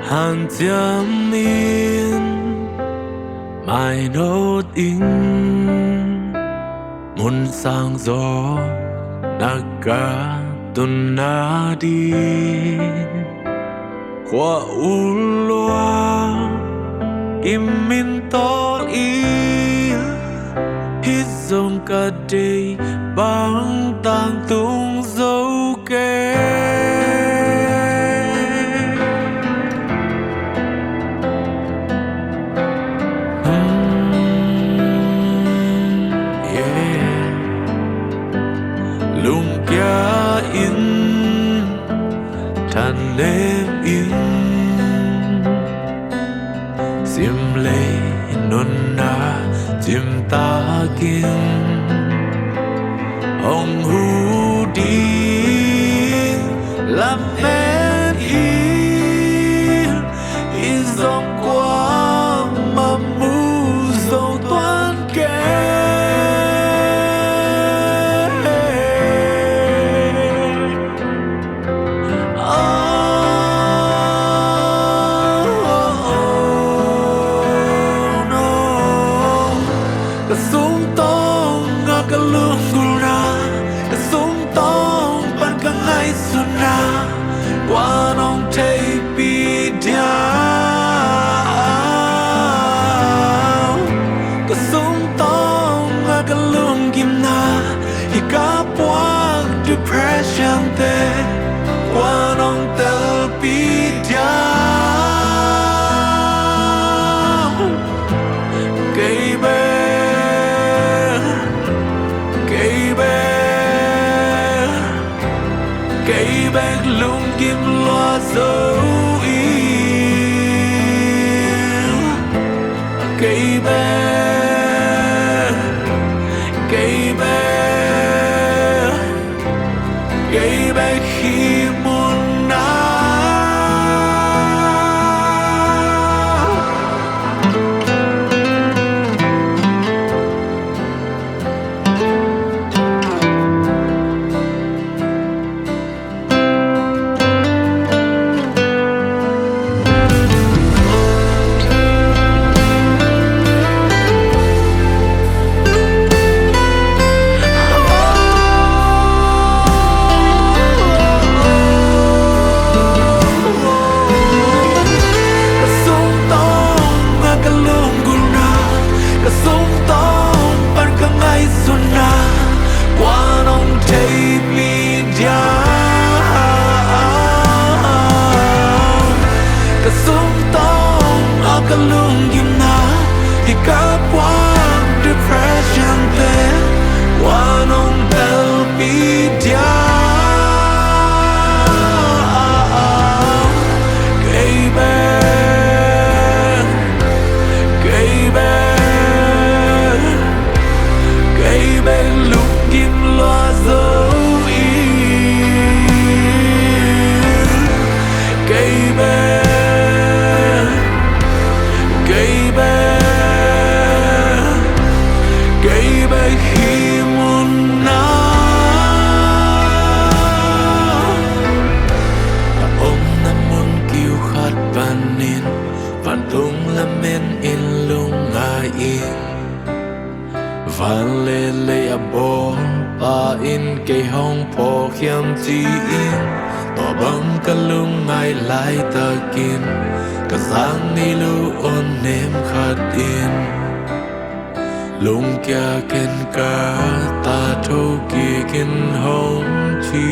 hàng chấm in mai nốt in muôn sang gió naga tuần na đi qua u loa im min to i hít dòng cả đời băng tang tung dấu kê lung kia in than đêm in xiêm lệ nôn na chim ta kinh hồng hu đi làm bên in dòng qua mà mu dòng toán kê súng tông ngã cả lưng gura súng tông ban cả ngày xuân na qua nông thấy bi đau súng tông ngã cả lưng kim na hi cả buông depression te qua nông tel bi đau cây bê cây bạc lung kim loa dấu yêu cây bạc khi muôn na lung kim na hi cả buông depression te qua nông bel bi đau cây bê lung kim loa dấu yêu cây bê khi muôn na ông nam muôn kiêu khát van nên vạn tung làm men in lung ngài in van lê lê a bo pa in cây hong po khiam chi in tỏ băng cả lung ngài lại ta kin cả sáng ni lu on nem khát in lung kia ken ka ta thâu kia ken hong chi